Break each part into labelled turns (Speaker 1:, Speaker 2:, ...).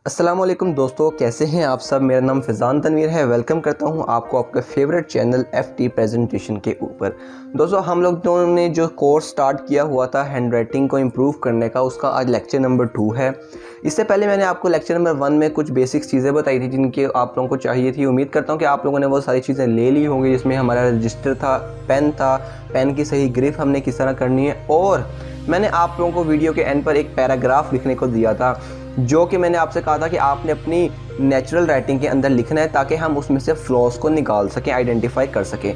Speaker 1: अस्सलामुअलैकुम दोस्तों, कैसे हैं आप सब। मेरा नाम फ़ैज़ान तनवीर है। वेलकम करता हूं आपको आपके फेवरेट चैनल FT प्रेजेंटेशन के ऊपर। दोस्तों, हम लोगों ने जो कोर्स स्टार्ट किया हुआ था हैंड राइटिंग को इम्प्रूव करने का, उसका आज लेक्चर नंबर 2 है। इससे पहले मैंने आपको लेक्चर नंबर 1 में कुछ बेसिक चीज़ें बताई थी जिनकी आप लोगों को चाहिए थी। उम्मीद करता हूँ कि आप लोगों ने वो सारी चीज़ें ले ली होंगी, जिसमें हमारा रजिस्टर था, पेन की सही ग्रिप हमने किस तरह करनी है, और मैंने आप लोगों को वीडियो के एंड पर एक पैराग्राफ लिखने को दिया था, जो कि मैंने आपसे कहा था कि आपने अपनी नेचुरल राइटिंग के अंदर लिखना है ताकि हम उसमें से फ्लॉज को निकाल सकें, आइडेंटिफाई कर सकें।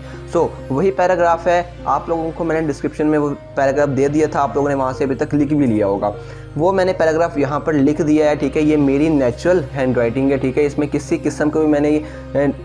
Speaker 1: वही पैराग्राफ है। आप लोगों को मैंने डिस्क्रिप्शन में वो पैराग्राफ दे दिया था, आप लोगों ने वहाँ से अभी तक लिख भी लिया होगा। वो मैंने पैराग्राफ यहाँ पर लिख दिया है, ठीक है। ये मेरी नेचुरल हैंड राइटिंग है, ठीक है। इसमें किसी किस्म को भी मैंने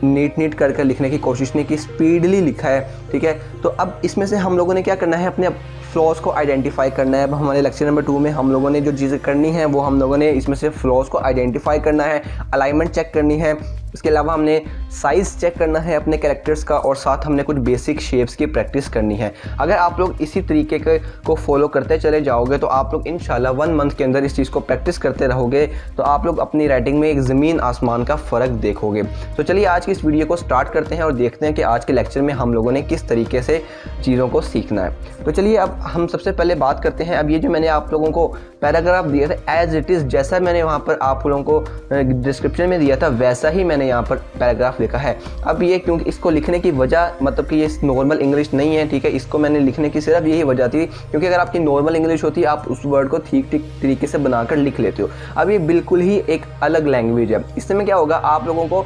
Speaker 1: नीट कर लिखने की कोशिश नहीं की, स्पीडली लिखा है, ठीक है। तो अब इसमें से हम लोगों ने क्या करना है, अपने फ्लॉज को आइडेंटिफाई करना है। अब हमारे लेक्चर नंबर 2 में हम लोगों ने जो चीज़ें करनी है वो हम लोगों ने इसमें से फ्लॉज को आइडेंटिफाई करना है, अलाइनमेंट चेक करनी है, इसके अलावा हमने साइज़ चेक करना है अपने कैरेक्टर्स का, और साथ हमने कुछ बेसिक शेप्स की प्रैक्टिस करनी है। अगर आप लोग इसी तरीके को फॉलो करते चले जाओगे तो आप लोग इंशाल्लाह 1 मंथ के अंदर इस चीज़ को प्रैक्टिस करते रहोगे तो आप लोग अपनी राइटिंग में एक ज़मीन आसमान का फ़र्क देखोगे। तो चलिए आज की इस वीडियो को स्टार्ट करते हैं और देखते हैं कि आज के लेक्चर में हम लोगों ने किस तरीके से चीज़ों को सीखना है। तो चलिए अब हम सबसे पहले बात करते हैं। अब ये जो मैंने आप लोगों को पैराग्राफ दिया था एज इट इज़, जैसा मैंने वहाँ पर आप लोगों को डिस्क्रिप्शन में दिया था वैसा ही मैंने यहाँ पर पैराग्राफ लिखा है। अब ये क्योंकि इसको लिखने की वजह मतलब कि ये नॉर्मल इंग्लिश नहीं है, ठीक है। इसको मैंने लिखने की सिर्फ यही वजह थी क्योंकि अगर आपकी नॉर्मल इंग्लिश होती आप उस वर्ड को ठीक तरीके से बनाकर लिख लेते हो। अब ये बिल्कुल ही एक अलग लैंग्वेज है। इसमें क्या होगा, आप लोगों को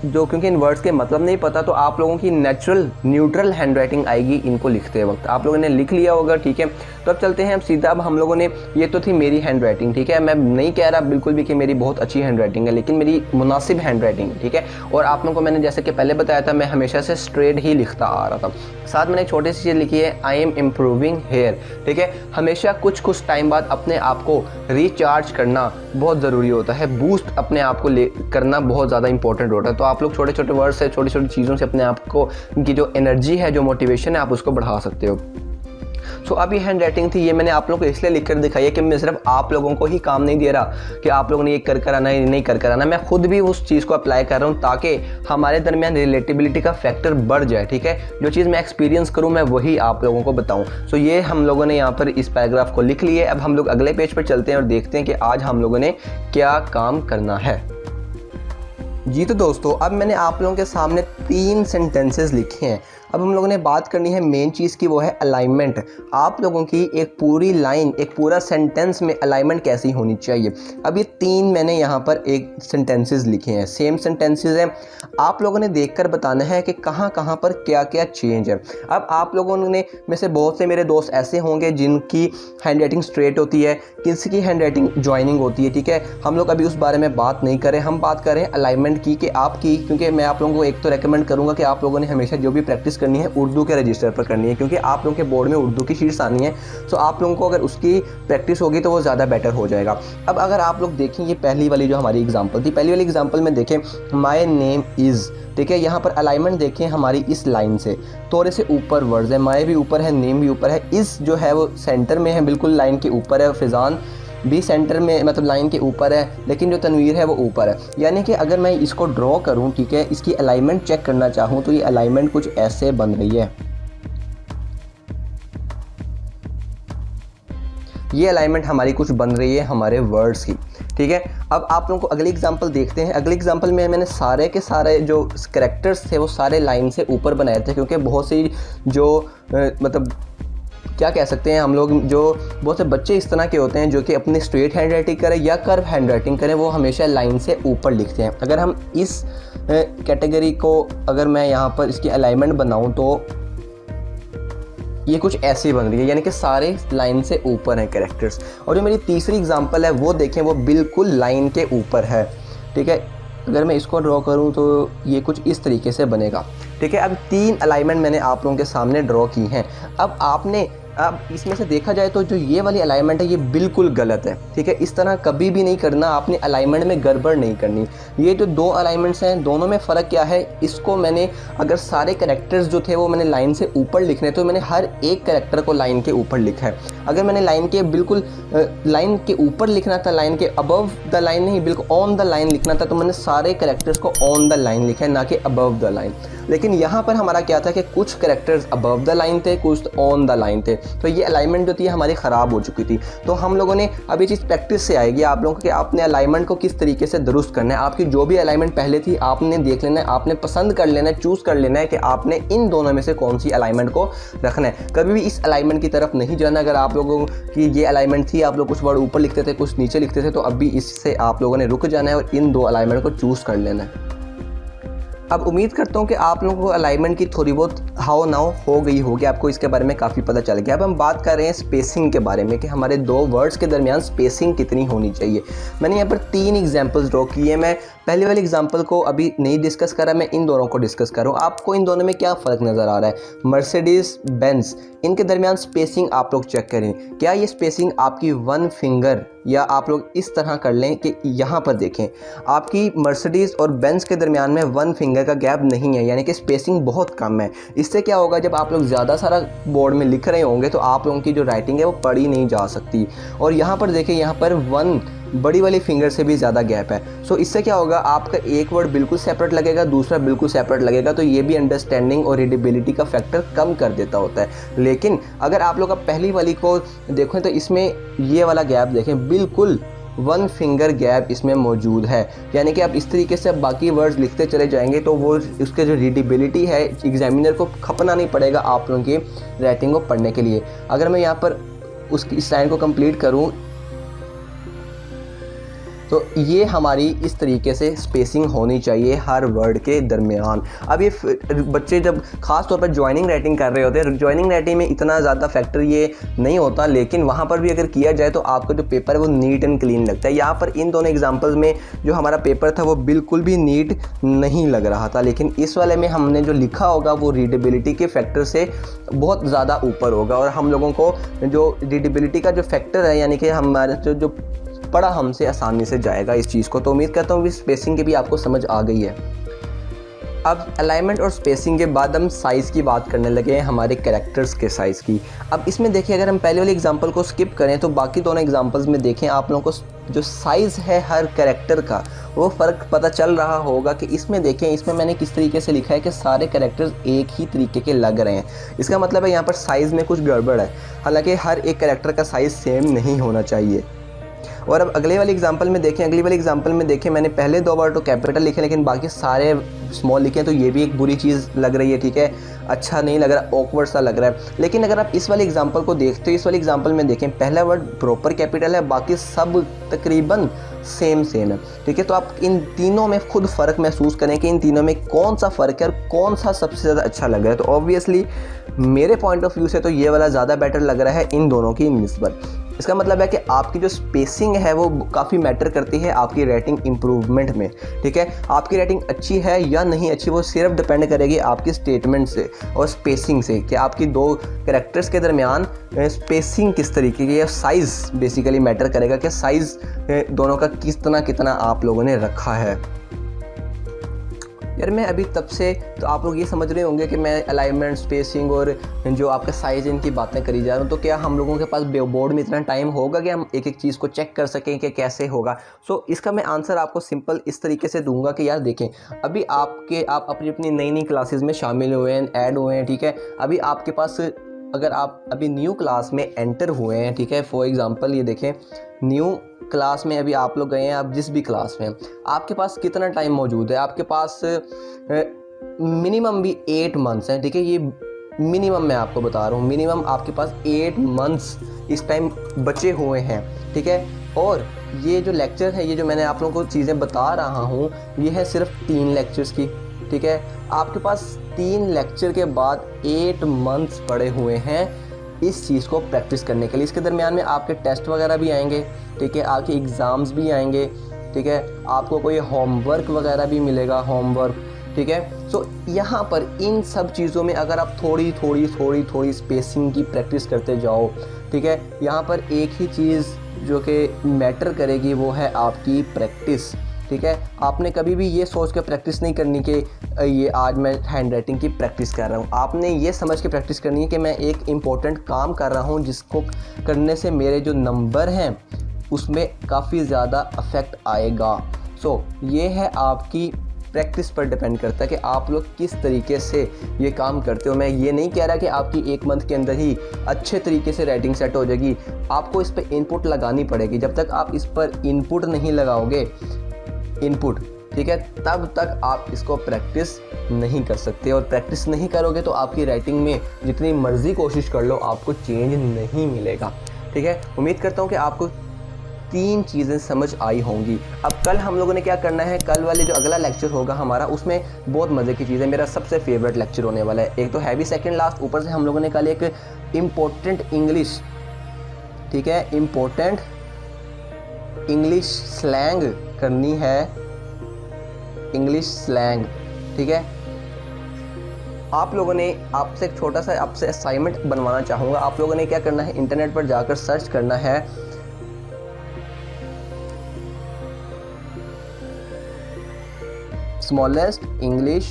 Speaker 1: जो क्योंकि इन वर्ड्स के मतलब नहीं पता, तो आप लोगों की न्यूट्रल हैंड राइटिंग आएगी इनको लिखते वक्त। आप लोगों ने लिख लिया होगा, ठीक है। तो अब चलते हैं अब सीधा। अब हम लोगों ने, ये तो थी मेरी हैंड राइटिंग, ठीक है। मैं नहीं कह रहा बिल्कुल भी कि मेरी बहुत अच्छी हैंड राइटिंग है, लेकिन मेरी मुनासिब हैंड राइटिंग है, ठीक है। और आप लोगों को मैंने जैसे कि पहले बताया था, मैं हमेशा से स्ट्रेट ही लिखता आ रहा था। साथ मैंने एक छोटी सी चीज़ लिखी है, आई एम इम्प्रूविंग हेयर, ठीक है। हमेशा कुछ टाइम बाद अपने आप को रिचार्ज करना बहुत ज़रूरी होता है, बूस्ट अपने आप को करना बहुत ज़्यादा इंपॉर्टेंट होता है। तो आप लोग छोटे छोटे वर्ड से, छोटी छोटी चीज़ों से अपने आप को की जो एनर्जी है, जो मोटिवेशन है, आप उसको बढ़ा सकते हो। अब ये हैंड राइटिंग थी, ये मैंने आप लोगों को इसलिए लिख कर दिखाई है कि मैं सिर्फ आप लोगों को ही काम नहीं दे रहा कि आप लोगों ने ये कर आना है, नहीं कर आना। मैं खुद भी उस चीज़ को अप्लाई कर रहा हूँ ताकि हमारे दरमियान रिलेटिबिलिटी का फैक्टर बढ़ जाए, ठीक है। जो चीज़ मैं एक्सपीरियंस करूँ मैं वही आप लोगों को बताऊँ। ये हम लोगों ने यहाँ पर इस पैराग्राफ को लिख लिया है। अब हम लोग अगले पेज पर चलते हैं और देखते हैं कि आज हम लोगों ने क्या काम करना है। जी तो दोस्तों, अब मैंने आप लोगों के सामने 3 सेंटेंसेस लिखे हैं। अब हम लोगों ने बात करनी है मेन चीज़ की, वो है अलाइनमेंट। आप लोगों की एक पूरी लाइन, एक पूरा सेंटेंस में अलाइनमेंट कैसी होनी चाहिए। अब ये 3 मैंने यहाँ पर एक सेंटेंसेस लिखे हैं, सेम सेंटेंसेस हैं। आप लोगों ने देखकर बताना है कि कहाँ कहाँ पर क्या क्या चेंज है। अब आप लोगों ने में से बहुत से मेरे दोस्त ऐसे होंगे जिनकी हैंड राइटिंग स्ट्रेट होती है, किसी की हैंड राइटिंग ज्वाइनिंग होती है, ठीक है। हम लोग अभी उस बारे में बात नहीं करें, हम बात करें अलाइनमेंट की कि आपकी, क्योंकि मैं आप लोगों को एक तो रेकमेंड करूँगा कि आप लोगों ने हमेशा जो भी प्रैक्टिस करनी है उर्दू के रजिस्टर पर करनी है, क्योंकि आप लोगों के बोर्ड में उर्दू की शीट्स आनी है। आप लोगों को अगर उसकी प्रैक्टिस होगी तो वो ज़्यादा बेटर हो जाएगा। अब अगर आप लोग देखें, ये पहली वाली जो हमारी एग्जांपल थी, पहली वाली एग्जांपल में देखें माय नेम इज़, ठीक है। यहाँ पर अलाइनमेंट देखें हमारी इस लाइन से थोड़े से ऊपर वर्ड्स है, माय भी ऊपर है, नेम भी ऊपर है, इस जो है वो सेंटर में है, बिल्कुल लाइन के ऊपर है, फ़ैज़ान भी सेंटर में मतलब लाइन के ऊपर है, लेकिन जो तनवीर है वो ऊपर है। यानी कि अगर मैं इसको ड्रॉ करूं, ठीक है, इसकी अलाइनमेंट चेक करना चाहूं तो ये अलाइनमेंट कुछ ऐसे बन रही है। ये अलाइनमेंट हमारी कुछ बन रही है हमारे वर्ड्स की, ठीक है। अब आप लोगों को अगली एग्जांपल देखते हैं। अगली एग्जांपल में मैंने सारे के सारे जो कैरेक्टर्स थे वो सारे लाइन से ऊपर बनाए थे, क्योंकि बहुत सी जो मतलब क्या कह सकते हैं हम लोग, जो बहुत से बच्चे इस तरह के होते हैं जो कि अपनी स्ट्रेट हैंड राइटिंग करें या कर्व हैंड राइटिंग करें, वो हमेशा लाइन से ऊपर लिखते हैं। अगर हम इस कैटेगरी को, अगर मैं यहाँ पर इसकी अलाइनमेंट बनाऊँ तो ये कुछ ऐसी बन रही है, यानी कि सारे लाइन से ऊपर हैं कैरेक्टर्स। और जो मेरी तीसरी एग्जांपल है वो देखें, वो बिल्कुल लाइन के ऊपर है, ठीक है। अगर मैं इसको ड्रॉ करूं तो ये कुछ इस तरीके से बनेगा, ठीक है। अब 3 अलाइनमेंट मैंने आप लोगों के सामने ड्रॉ की हैं। अब आपने अब इसमें से देखा जाए तो जो ये वाली अलाइनमेंट है ये बिल्कुल गलत है, ठीक है। इस तरह कभी भी नहीं करना, आपने अलाइनमेंट में गड़बड़ नहीं करनी। ये जो दो अलाइनमेंट्स हैं दोनों में फ़र्क क्या है, इसको मैंने अगर सारे कैरेक्टर्स जो थे वो मैंने लाइन से ऊपर लिखने तो मैंने हर एक कैरेक्टर को लाइन के ऊपर लिखा है। अगर मैंने लाइन के बिल्कुल लाइन के ऊपर लिखना था, लाइन के अबव द लाइन नहीं, बिल्कुल ऑन द लाइन लिखना था, तो मैंने सारे कैरेक्टर्स को ऑन द लाइन लिखा है, ना कि अबव द लाइन। लेकिन यहाँ पर हमारा क्या था कि कुछ कैरेक्टर्स अबव द लाइन थे, कुछ ऑन द लाइन थे, तो ये अलाइनमेंट जो थी हमारी ख़राब हो चुकी थी। तो हम लोगों ने अब ये चीज़ प्रैक्टिस से आएगी आप लोगों को कि आपने अलाइनमेंट को किस तरीके से दुरुस्त करना है। आपकी जो भी अलाइनमेंट पहले थी आपने देख लेना है, आपने पसंद कर लेना है, चूज़ कर लेना है कि आपने इन दोनों में से कौन सी अलाइनमेंट को रखना है। कभी भी इस अलाइनमेंट की तरफ नहीं जाना। अगर आप लोगों की ये अलाइनमेंट थी, आप लोग कुछ वर्ड ऊपर लिखते थे कुछ नीचे लिखते थे, तो अभी इससे आप लोगों ने रुक जाना है और इन दो अलाइनमेंट को चूज़ कर लेना है। अब उम्मीद करता हूँ कि आप लोगों को अलाइनमेंट की थोड़ी बहुत हाउ नाउ हो गई होगी, आपको इसके बारे में काफ़ी पता चल गया। अब हम बात कर रहे हैं स्पेसिंग के बारे में कि हमारे दो वर्ड्स के दरमियान स्पेसिंग कितनी होनी चाहिए। मैंने यहाँ पर 3 एग्जांपल्स ड्रॉ किए। मैं पहले वाले एग्जांपल को अभी नहीं डिस्कस करा, मैं इन दोनों को डिस्कस कर रहा हूँ। आपको इन दोनों में क्या फ़र्क नज़र आ रहा है? मर्सिडीज़ बेंज, इनके दरमियान स्पेसिंग आप लोग चेक करें, क्या ये स्पेसिंग आपकी 1 फिंगर, या आप लोग इस तरह कर लें कि यहाँ पर देखें आपकी मर्सिडीज़ और बेंज के दरमियान में 1 फिंगर का गैप नहीं है, यानी कि स्पेसिंग बहुत कम है। इससे क्या होगा, जब आप लोग ज़्यादा सारा बोर्ड में लिख रहे होंगे तो आप लोगों की जो राइटिंग है वो पढ़ी नहीं जा सकती। और यहाँ पर देखें, यहाँ पर 1 बड़ी वाली फिंगर से भी ज़्यादा गैप है। सो इससे क्या होगा, आपका एक वर्ड बिल्कुल सेपरेट लगेगा, दूसरा बिल्कुल सेपरेट लगेगा, तो ये भी अंडरस्टैंडिंग और रीडेबिलिटी का फैक्टर कम कर देता होता है। लेकिन अगर आप लोग अब पहली वाली को देखें तो इसमें ये वाला गैप देखें, बिल्कुल 1 फिंगर गैप इसमें मौजूद है, यानी कि आप इस तरीके से बाकी वर्ड्स लिखते चले जाएंगे तो वो उसके जो रीडेबिलिटी है एग्जामिनर को खपना नहीं पड़ेगा आप लोगों की राइटिंग को पढ़ने के लिए। अगर मैं यहाँ पर उसकी इस लाइन को कंप्लीट करूँ तो ये हमारी इस तरीके से स्पेसिंग होनी चाहिए हर वर्ड के दरमियान। अब ये बच्चे जब ख़ास तौर पर ज्वाइनिंग राइटिंग कर रहे होते हैं, ज्वाइनिंग राइटिंग में इतना ज़्यादा फैक्टर ये नहीं होता, लेकिन वहाँ पर भी अगर किया जाए तो आपका जो पेपर है वो नीट एंड क्लीन लगता है। यहाँ पर इन दोनों एग्जाम्पल्स में जो हमारा पेपर था वो बिल्कुल भी नीट नहीं लग रहा था, लेकिन इस वाले में हमने जो लिखा होगा वो रीडेबिलिटी के फैक्टर से बहुत ज़्यादा ऊपर होगा, और हम लोगों को जो रीडेबिलिटी का जो फैक्टर है, यानी कि हमारे जो पढ़ा हमसे आसानी से जाएगा इस चीज़ को। तो उम्मीद करता हूँ कि स्पेसिंग की भी आपको समझ आ गई है। अब अलाइनमेंट और स्पेसिंग के बाद हम साइज़ की बात करने लगे हैं, हमारे कैरेक्टर्स के साइज़ की। अब इसमें देखिए, अगर हम पहले वाले एग्जांपल को स्किप करें तो बाकी दोनों एग्जांपल्स में देखें आप लोगों को जो साइज़ है हर कैरेक्टर का वो फ़र्क पता चल रहा होगा कि इसमें देखें, इसमें मैंने किस तरीके से लिखा है कि सारे कैरेक्टर्स एक ही तरीके के लग रहे हैं। इसका मतलब है यहाँ पर साइज़ में कुछ गड़बड़ है, हालाँकि हर एक कैरेक्टर का साइज़ सेम नहीं होना चाहिए। और अब अगले वाले एग्जांपल में देखें, अगली वाले एग्जांपल में देखें, मैंने पहले 2 वर्ड तो कैपिटल लिखे लेकिन बाकी सारे स्मॉल लिखे, तो ये भी एक बुरी चीज़ लग रही है, ठीक है, अच्छा नहीं लग रहा, ऑकवर्ड सा लग रहा है। लेकिन अगर आप इस वाले एग्जांपल को देखते हो, इस वाले एग्जांपल में देखें, पहला वर्ड प्रॉपर कैपिटल है, बाकी सब तकरीबन सेम है, ठीक है। तो आप इन तीनों में खुद फ़र्क महसूस करें कि इन तीनों में कौन सा फ़र्क है और कौन सा सबसे ज़्यादा अच्छा लग रहा है। तो ऑब्वियसली मेरे पॉइंट ऑफ व्यू से तो ये वाला ज़्यादा बेटर लग रहा है इन दोनों की निस्बत। इसका मतलब है कि आपकी जो स्पेसिंग है वो काफ़ी मैटर करती है आपकी राइटिंग इम्प्रूवमेंट में, ठीक है। आपकी राइटिंग अच्छी है या नहीं अच्छी वो सिर्फ डिपेंड करेगी आपकी स्टेटमेंट से और स्पेसिंग से, कि आपकी 2 कैरेक्टर्स के दरमियान स्पेसिंग किस तरीके की है। साइज़ बेसिकली मैटर करेगा कि साइज़ दोनों का कितना आप लोगों ने रखा है। यार मैं अभी तब से तो आप लोग ये समझ रहे होंगे कि मैं अलाइनमेंट, स्पेसिंग और जो आपका साइज़ इनकी बातें करी जा रहा हूँ, तो क्या हम लोगों के पास बोर्ड में इतना टाइम होगा कि हम एक एक चीज़ को चेक कर सकें कि कैसे होगा। सो इसका मैं आंसर आपको सिंपल इस तरीके से दूंगा कि यार देखें, अभी आप अपनी नई क्लासेस में शामिल हुए हैं, ऐड हुए हैं, ठीक है। अभी आपके पास अगर आप अभी न्यू क्लास में एंटर हुए हैं, ठीक है, फॉर एग्ज़ाम्पल ये देखें, न्यू क्लास में अभी आप लोग गए हैं, आप जिस भी क्लास में, आपके पास कितना टाइम मौजूद है? आपके पास मिनिमम भी 8 मंथ्स हैं, ठीक है। ये मिनिमम मैं आपको बता रहा हूँ, मिनिमम आपके पास 8 मंथ्स इस टाइम बचे हुए हैं, ठीक है। और ये जो लेक्चर है, ये जो मैंने आप लोगों को चीज़ें बता रहा हूँ, ये है सिर्फ 3 लेक्चर्स की, ठीक है। आपके पास 3 लेक्चर के बाद 8 मंथ्स पड़े हुए हैं इस चीज़ को प्रैक्टिस करने के लिए। इसके दरमियान में आपके टेस्ट वगैरह भी आएंगे, ठीक है, आपके एग्ज़ाम्स भी आएंगे, ठीक है, आपको कोई होमवर्क वगैरह भी मिलेगा, होमवर्क, ठीक है। सो यहाँ पर इन सब चीज़ों में अगर आप थोड़ी स्पेसिंग की प्रैक्टिस करते जाओ, ठीक है, यहाँ पर एक ही चीज़ जो कि मैटर करेगी वो है आपकी प्रैक्टिस, ठीक है। आपने कभी भी ये सोच के प्रैक्टिस नहीं करनी कि ये आज मैं हैंड राइटिंग की प्रैक्टिस कर रहा हूँ। आपने ये समझ के प्रैक्टिस करनी है कि मैं एक इम्पोर्टेंट काम कर रहा हूँ जिसको करने से मेरे जो नंबर हैं उसमें काफ़ी ज़्यादा अफेक्ट आएगा। सो ये है आपकी प्रैक्टिस पर डिपेंड करता है कि आप लोग किस तरीके से ये काम करते हो। मैं ये नहीं कह रहा कि आपकी 1 मंथ के अंदर ही अच्छे तरीके से राइटिंग सेट हो जाएगी। आपको इस पर इनपुट लगानी पड़ेगी। जब तक आप इस पर इनपुट नहीं लगाओगे, ठीक है, तब तक आप इसको प्रैक्टिस नहीं कर सकते। और प्रैक्टिस नहीं करोगे तो आपकी राइटिंग में जितनी मर्ज़ी कोशिश कर लो आपको चेंज नहीं मिलेगा, ठीक है। उम्मीद करता हूँ कि आपको 3 चीज़ें समझ आई होंगी। अब कल हम लोगों ने क्या करना है, कल वाले जो अगला लेक्चर होगा हमारा उसमें बहुत मज़े की चीज़ है, मेरा सबसे फेवरेट लेक्चर होने वाला है। एक तो हैवी सेकंड लास्ट, ऊपर से हम लोगों ने कल एक इम्पोर्टेंट इंग्लिश, ठीक है, इम्पोर्टेंट इंग्लिश स्लैंग करनी है, इंग्लिश स्लैंग, ठीक है। आप लोगों ने, आपसे एक छोटा सा आपसे असाइनमेंट बनवाना चाहूँगा। आप लोगों ने क्या करना है, इंटरनेट पर जाकर सर्च करना है smallest English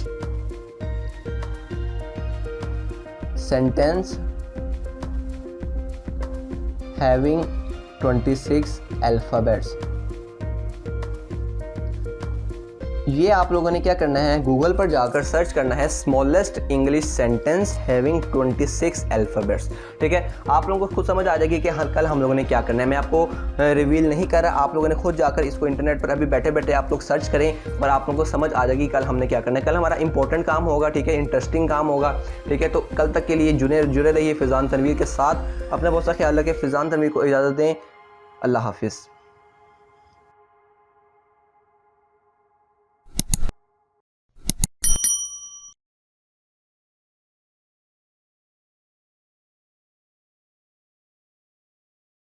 Speaker 1: sentence having 26 alphabets. ये आप लोगों ने क्या करना है, गूगल पर जाकर सर्च करना है smallest English sentence having 26 alphabets, ठीक है। आप लोगों को खुद समझ आ जाएगी कि हर कल हम लोगों ने क्या करना है। मैं आपको रिवील नहीं कर रहा, आप लोगों ने खुद जाकर इसको इंटरनेट पर अभी बैठे बैठे आप लोग सर्च करें और आप लोगों को समझ आ जाएगी कल हमने क्या करना है। कल हमारा इंपॉर्टेंट काम होगा, ठीक है, इंटरेस्टिंग काम होगा, ठीक है। तो कल तक के लिए जुड़े रहिए फ़ैज़ान तनवीर के साथ। अपना बहुत सा ख्याल रखें। फ़ैज़ान तनवीर को इजाज़त दें। अल्लाह हाफिज़।